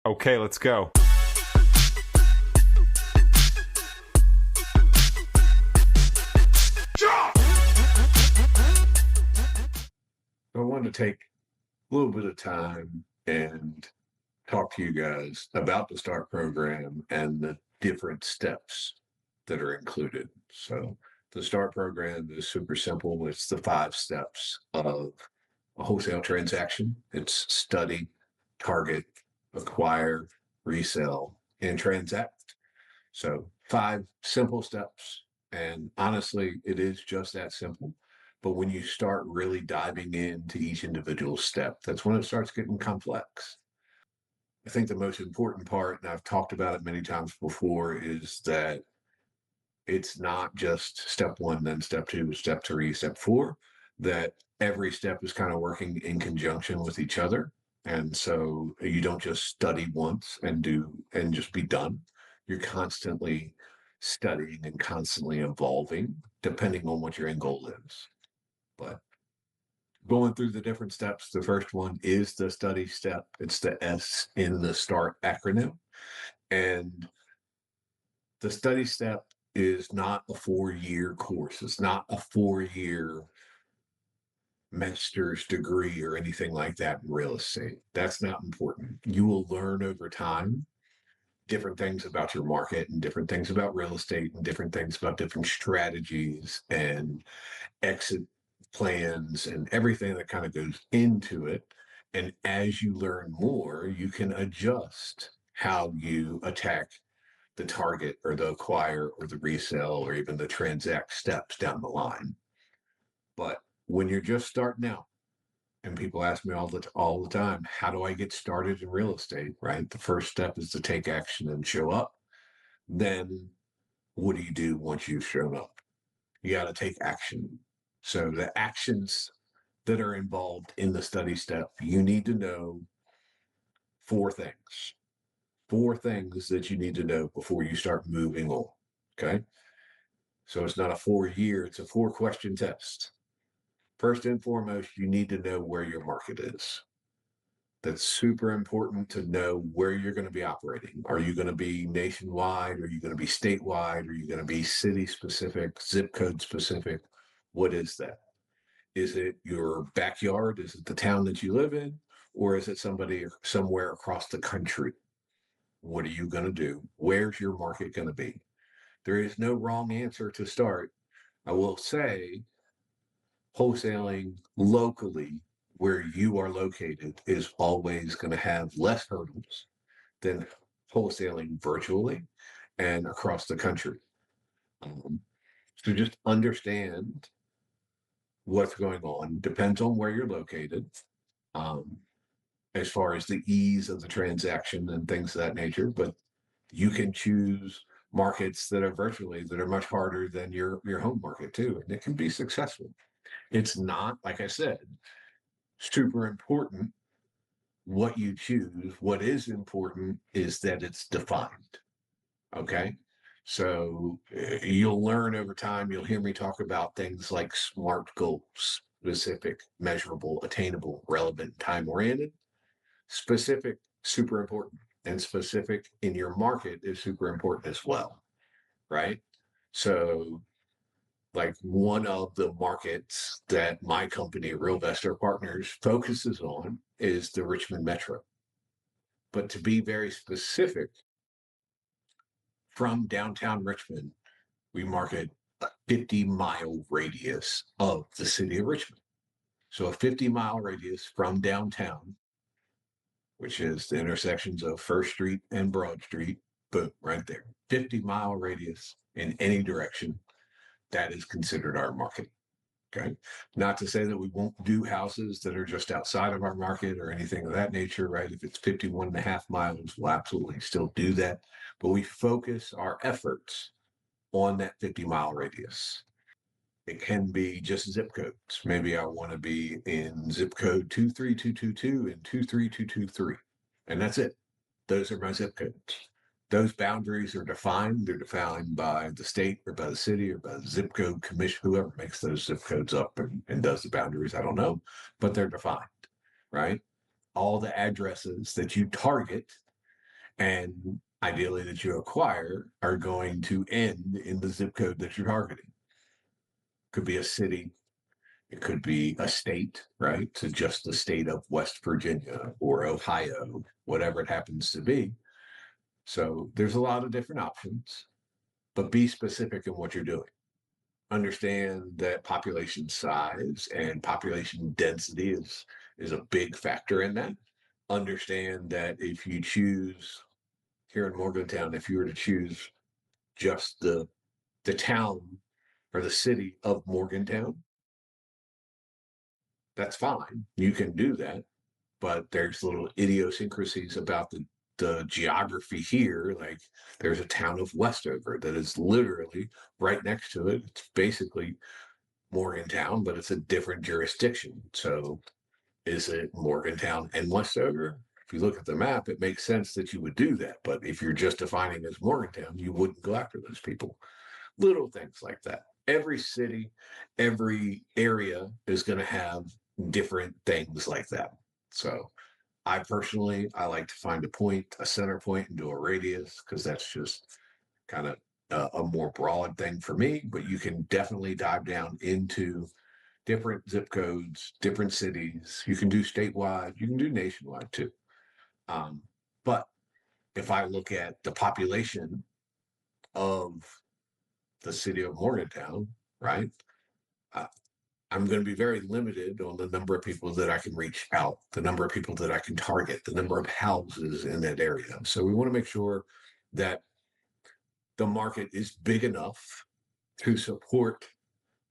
Okay, let's go. I wanted to take a little bit of time and talk to you guys about the START program and the different steps that are included. So, the START program is super simple. It's the 5 steps of a wholesale transaction. It's study, target, acquire, resell, and transact. So, 5 simple steps. And honestly, it is just that simple. But when you start really diving into each individual step, that's when it starts getting complex. I think the most important part, and I've talked about it many times before, is that it's not just step one, then step two, step three, step four, that every step is kind of working in conjunction with each other. And so you don't just study once and do and just be done. You're constantly studying and constantly evolving depending on what your end goal is. But going through the different steps, the first one is the study step. It's the S in the START acronym. And the study step is not a 4-year course. It's not a 4-year master's degree or anything like that in real estate. That's not important. You will learn over time different things about your market and different things about real estate and different things about different strategies and exit plans and everything that kind of goes into it. And as you learn more, you can adjust how you attack the target or the acquire or the resell or even the transact steps down the line. But when you're just starting out, and people ask me all the time, how do I get started in real estate? Right. The first step is to take action and show up. Then what do you do once you've shown up? You got to take action. So the actions that are involved in the study step, you need to know 4 things. 4 things that you need to know before you start moving on. Okay. So it's not a 4-year, it's a 4-question test. First and foremost, you need to know where your market is. That's super important to know where you're going to be operating. Are you going to be nationwide? Are you going to be statewide? Are you going to be city specific, zip code specific? What is that? Is it your backyard? Is it the town that you live in? Or is it somebody somewhere across the country? What are you going to do? Where's your market going to be? There is no wrong answer to start. I will say wholesaling locally where you are located is always going to have less hurdles than wholesaling virtually and across the country. Um, so just understand what's going on. Depends on where you're located, um, as far as the ease of the transaction and things of that nature. But you can choose markets that are virtually that are much harder than your home market too, and it can be successful. It's not, like I said, super important what you choose. What is important is that it's defined. Okay. So you'll learn over time. You'll hear me talk about things like SMART goals: specific, measurable, attainable, relevant, time oriented. Specific, super important. And specific in your market is super important as well. Right. So, like, one of the markets that my company, Realvestor Partners, focuses on is the Richmond Metro. But to be very specific, from downtown Richmond, we market a 50-mile radius of the city of Richmond. So a 50-mile radius from downtown, which is the intersections of First Street and Broad Street, boom, right there. 50-mile radius in any direction, that is considered our market. Okay. Not to say that we won't do houses that are just outside of our market or anything of that nature, right? If it's 51.5 miles, we'll absolutely still do that. But we focus our efforts on that 50-mile radius. It can be just zip codes. Maybe I want to be in zip code 23222 and 23223. And that's it. Those are my zip codes. Those boundaries are defined. They're defined by the state or by the city or by the zip code commission, whoever makes those zip codes up and does the boundaries. I don't know, but they're defined, right? All the addresses that you target and ideally that you acquire are going to end in the zip code that you're targeting. Could be a city, it could be a state, right? So just the state of West Virginia or Ohio, whatever it happens to be. So there's a lot of different options, but be specific in what you're doing. Understand that population size and population density is a big factor in that. Understand that if you choose here in Morgantown, if you were to choose just the town or the city of Morgantown, that's fine. You can do that, but there's little idiosyncrasies about the geography here. Like there's a town of Westover that is literally right next to it. It's basically Morgantown, but it's a different jurisdiction. So is it Morgantown and Westover? If you look at the map, it makes sense that you would do that. But if you're just defining as Morgantown, you wouldn't go after those people. Little things like that. Every city, every area is going to have different things like that. So I like to find a point, a center point, and do a radius because that's just kind of a more broad thing for me. But you can definitely dive down into different zip codes, different cities. You can do statewide, you can do nationwide too. But if I look at the population of the city of Morgantown, right? Uh, I'm going to be very limited on the number of people that I can reach out, the number of people that I can target, the number of houses in that area. So we want to make sure that the market is big enough to support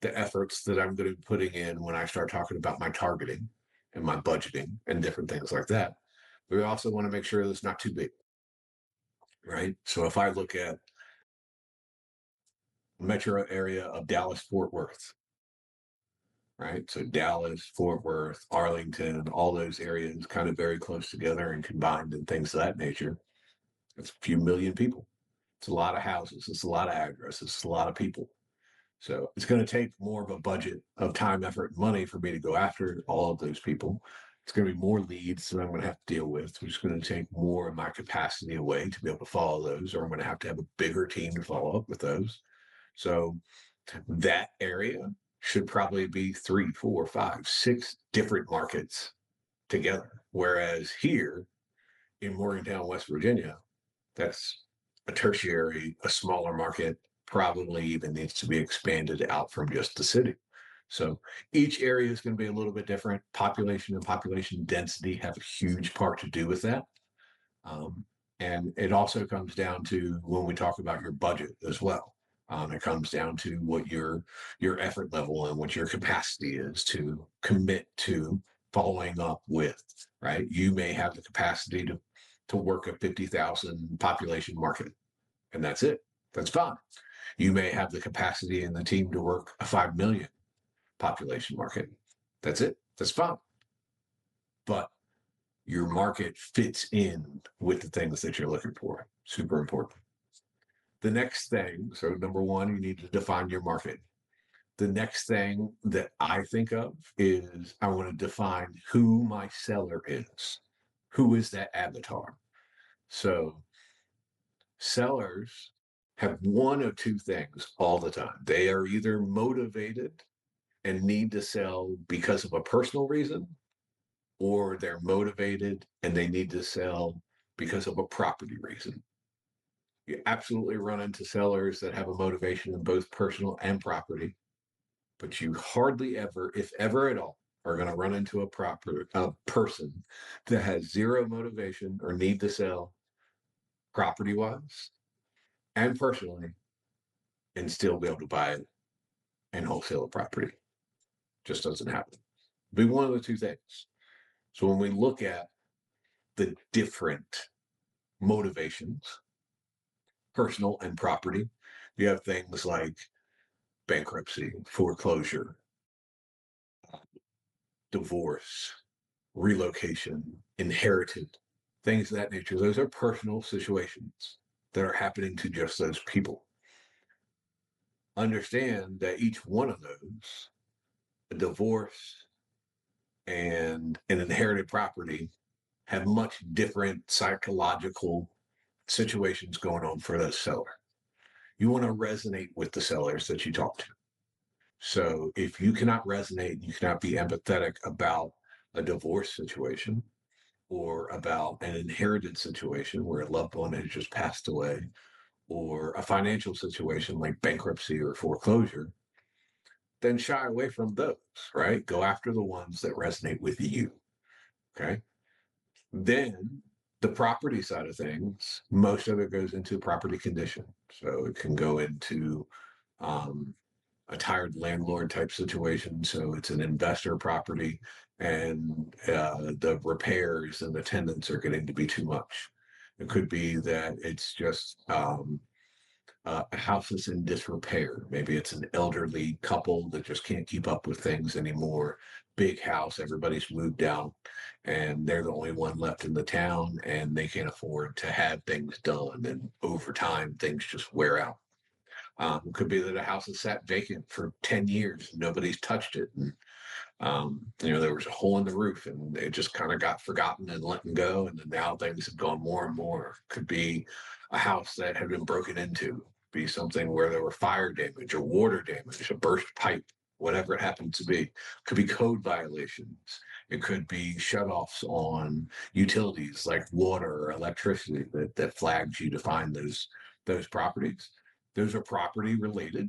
the efforts that I'm going to be putting in when I start talking about my targeting and my budgeting and different things like that. We also want to make sure that it's not too big, right? So if I look at metro area of Dallas, Fort Worth, right? So Dallas, Fort Worth, Arlington, all those areas kind of very close together and combined and things of that nature. It's a few million people. It's a lot of houses. It's a lot of addresses. It's a lot of people. So it's going to take more of a budget of time, effort, and money for me to go after all of those people. It's going to be more leads that I'm going to have to deal with, which is going to take more of my capacity away to be able to follow those, or I'm going to have a bigger team to follow up with those. So that area should probably be 3, 4, 5, 6 different markets together. Whereas here in Morgantown, West Virginia, that's a tertiary, a smaller market, probably even needs to be expanded out from just the city. So each area is going to be a little bit different. Population and population density have a huge part to do with that. And it also comes down to when we talk about your budget as well. It comes down to what your effort level and what your capacity is to commit to following up with, right? You may have the capacity to work a 50,000 population market, and that's it. That's fine. You may have the capacity and the team to work a 5 million population market. That's it. That's fine. But your market fits in with the things that you're looking for. Super important. The next thing, so number one, you need to define your market. The next thing that I think of is I want to define who my seller is. Who is that avatar? So sellers have one of two things all the time. They are either motivated and need to sell because of a personal reason, or they're motivated and they need to sell because of a property reason. You absolutely run into sellers that have a motivation in both personal and property, but you hardly ever, if ever at all, are going to run into a person that has zero motivation or need to sell property wise and personally and still be able to buy it and wholesale a property. Just doesn't happen. Be one of the two things. So when we look at the different motivations, personal and property, you have things like bankruptcy, foreclosure, divorce, relocation, inherited, things of that nature. Those are personal situations that are happening to just those people. Understand that each one of those, a divorce and an inherited property, have much different psychological situations going on for the seller. You want to resonate with the sellers that you talk to. So if you cannot resonate, you cannot be empathetic about a divorce situation or about an inherited situation where a loved one has just passed away, or a financial situation like bankruptcy or foreclosure, then shy away from those, right? Go after the ones that resonate with you. Okay. Then the property side of things, most of it goes into property condition. So it can go into um, a tired landlord type situation. So it's an investor property, and the repairs and the tenants are getting to be too much. It could be that it's just a house that's in disrepair. Maybe it's an elderly couple that just can't keep up with things anymore. Big house, everybody's moved out, and they're the only one left in the town, and they can't afford to have things done. And over time, things just wear out. Could be that a house has sat vacant for 10 years, and nobody's touched it. And there was a hole in the roof and it just kind of got forgotten and let go. And then now things have gone more and more. Could be a house that had been broken into, be something where there were fire damage or water damage, a burst pipe, whatever it happens to be. Could be code violations. It could be shutoffs on utilities like water or electricity that flags you to find those properties. Those are property related,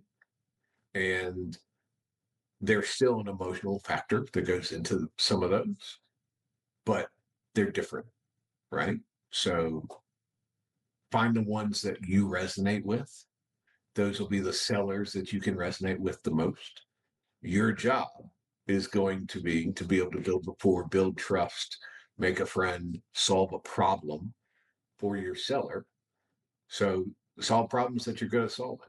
and there's still an emotional factor that goes into some of those, but they're different, right? So find the ones that you resonate with. Those will be the sellers that you can resonate with the most. Your job is going to be able to build rapport, build trust, make a friend, solve a problem for your seller. So solve problems that you're good at solving.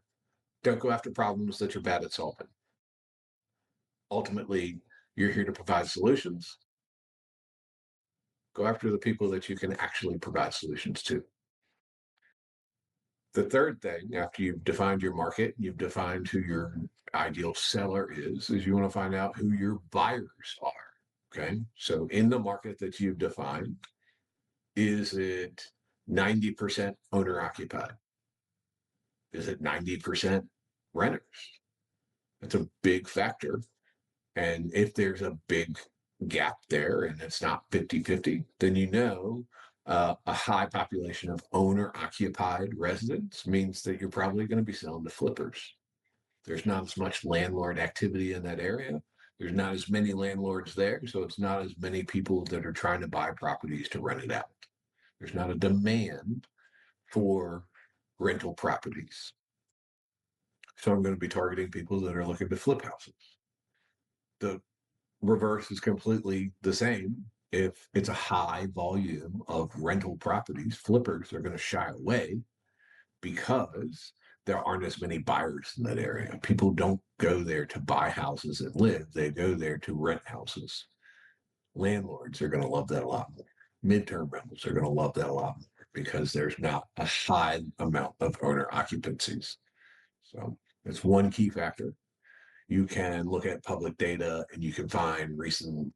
Don't go after problems that you're bad at solving. Ultimately, you're here to provide solutions. Go after the people that you can actually provide solutions to. The third thing, after you've defined your market, you've defined who your ideal seller is you want to find out who your buyers are. Okay. So in the market that you've defined, is it 90% owner occupied? Is it 90% renters? That's a big factor. And if there's a big gap there and it's not 50-50, then a high population of owner occupied residents means that you're probably going to be selling to flippers. There's not as much landlord activity in that area. There's not as many landlords there. So it's not as many people that are trying to buy properties to rent it out. There's not a demand for rental properties. So I'm going to be targeting people that are looking to flip houses. The reverse is completely the same. If it's a high volume of rental properties, flippers are going to shy away because there aren't as many buyers in that area. People don't go there to buy houses and live, they go there to rent houses. Landlords are going to love that a lot more. Midterm rentals are going to love that a lot more because there's not a high amount of owner occupancies. So that's one key factor. You can look at public data and you can find recent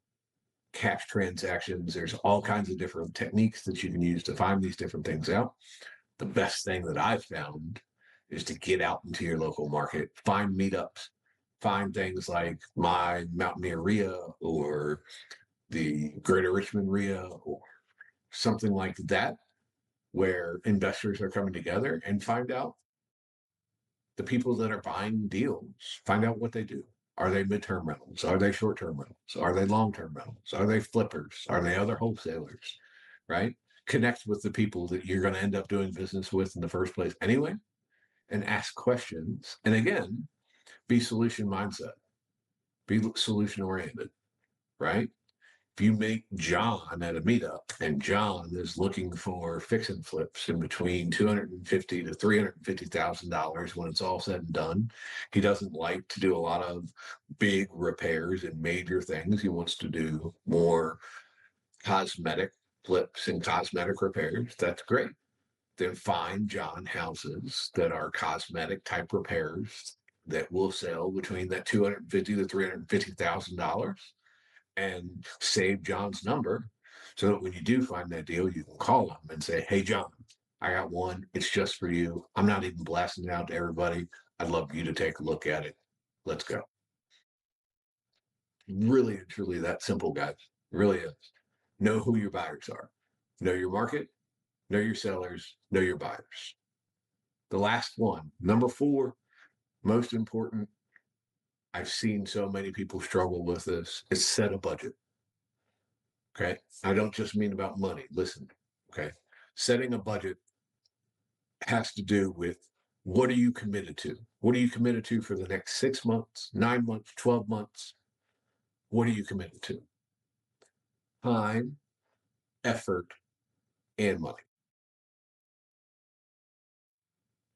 cash transactions. There's all kinds of different techniques that you can use to find these different things out. The best thing that I've found is to get out into your local market, find meetups, find things like my Mountaineer RIA or the Greater Richmond RIA or something like that, where investors are coming together, and find out the people that are buying deals, find out what they do. Are they midterm rentals? Are they short-term rentals? Are they long-term rentals? Are they flippers? Are they other wholesalers? Right? Connect with the people that you're going to end up doing business with in the first place anyway, and ask questions. And again, be solution mindset, be solution oriented, right? If you meet John at a meetup and John is looking for fix and flips in between $250,000 to $350,000 when it's all said and done, he doesn't like to do a lot of big repairs and major things. He wants to do more cosmetic flips and cosmetic repairs. That's great. Then find John houses that are cosmetic type repairs that will sell between that $250,000 to $350,000, and save John's number so that when you do find that deal, you can call him and say, "Hey, John, I got one. It's just for you. I'm not even blasting it out to everybody. I'd love you to take a look at it. Let's go. Really and truly that simple, guys. Really is. Know who your buyers are. Know your market. Know your sellers. Know your buyers. The last one, number 4, most important. I've seen so many people struggle with this. Is set a budget. Okay. I don't just mean about money. Listen. Okay. Setting a budget has to do with what are you committed to? What are you committed to for the next 6 months, 9 months, 12 months? What are you committed to? Time, effort, and money.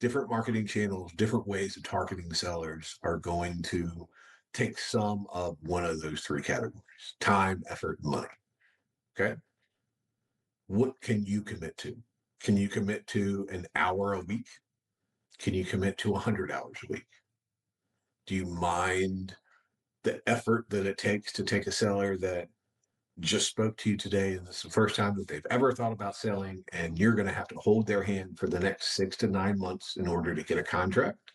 Different marketing channels, different ways of targeting sellers are going to take some of one of those 3 categories: time, effort, and money. Okay. What can you commit to? Can you commit to an hour a week? Can you commit to 100 hours a week? Do you mind the effort that it takes to take a seller that just spoke to you today and this is the first time that they've ever thought about selling, and you're going to have to hold their hand for the next 6 to 9 months in order to get a contract?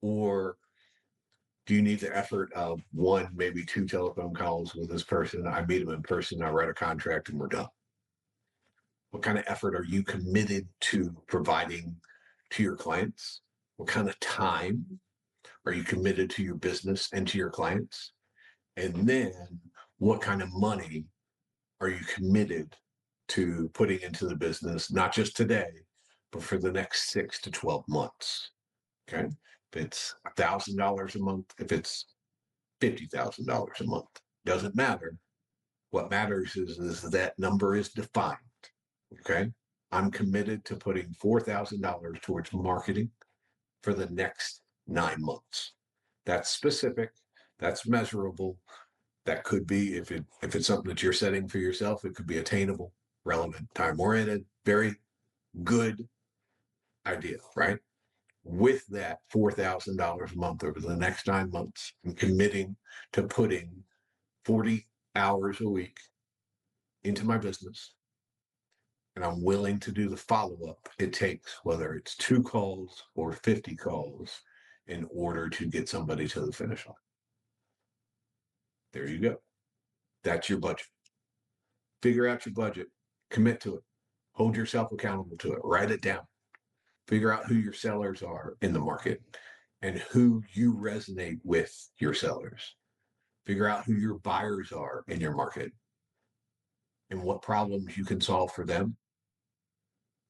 Or do you need the effort of 1, maybe 2 telephone calls with this person? I meet them in person, I write a contract, and we're done. What kind of effort are you committed to providing to your clients? What kind of time are you committed to your business and to your clients? And then what kind of money are you committed to putting into the business, not just today, but for the next 6 to 12 months? Okay. If it's $1,000 a month, if it's $50,000 a month, doesn't matter. What matters is that number is defined. Okay. I'm committed to putting $4,000 towards marketing for the next 9 months. That's specific. That's measurable. That could be, if it's something that you're setting for yourself, it could be attainable, relevant, time oriented, very good idea, right? With that $4,000 a month over the next 9 months, and committing to putting 40 hours a week into my business, and I'm willing to do the follow up it takes, whether it's 2 calls or 50 calls, in order to get somebody to the finish line. There you go. That's your budget. Figure out your budget, commit to it, hold yourself accountable to it, write it down, figure out who your sellers are in the market and who you resonate with your sellers. Figure out who your buyers are in your market and what problems you can solve for them,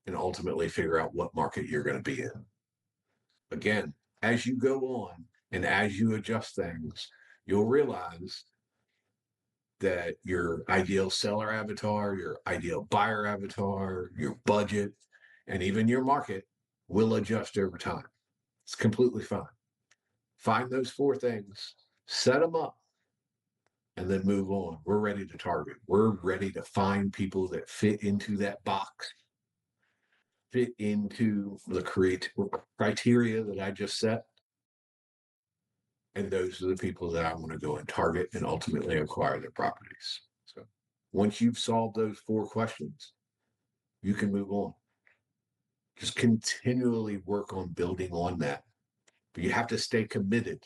and ultimately figure out what market you're going to be in. Again, as you go on and as you adjust things, you'll realize that your ideal seller avatar, your ideal buyer avatar, your budget, and even your market will adjust over time. It's completely fine. Find those 4 things, set them up, and then move on. We're ready to target. We're ready to find people that fit into that box, fit into the criteria that I just set. And those are the people that I want to go and target and ultimately acquire their properties. So once you've solved those 4 questions, you can move on. Just continually work on building on that. But you have to stay committed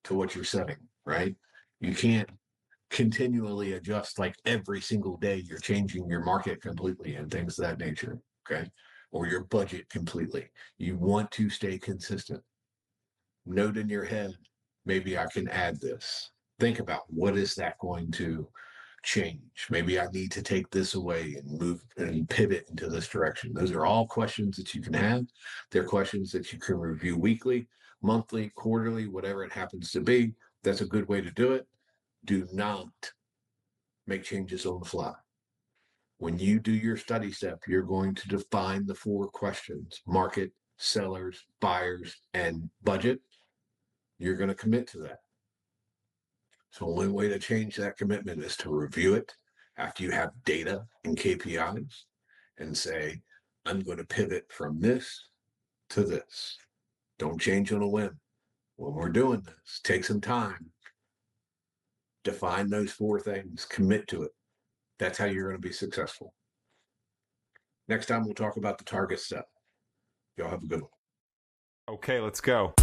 to what you're setting, right? You can't continually adjust like every single day you're changing your market completely and things of that nature. Okay. Or your budget completely. You want to stay consistent. Note in your head, maybe I can add this. Think about what is that going to change? Maybe I need to take this away and move and pivot into this direction. Those are all questions that you can have. They're questions that you can review weekly, monthly, quarterly, whatever it happens to be. That's a good way to do it. Do not make changes on the fly. When you do your study step, you're going to define the 4 questions: market, sellers, buyers, and budget. You're going to commit to that. So the only way to change that commitment is to review it after you have data and KPIs and say, I'm going to pivot from this to this. Don't change on a whim. When we're doing this, take some time, define those 4 things, commit to it. That's how you're going to be successful. Next time we'll talk about the target step. Y'all have a good one. Okay, let's go.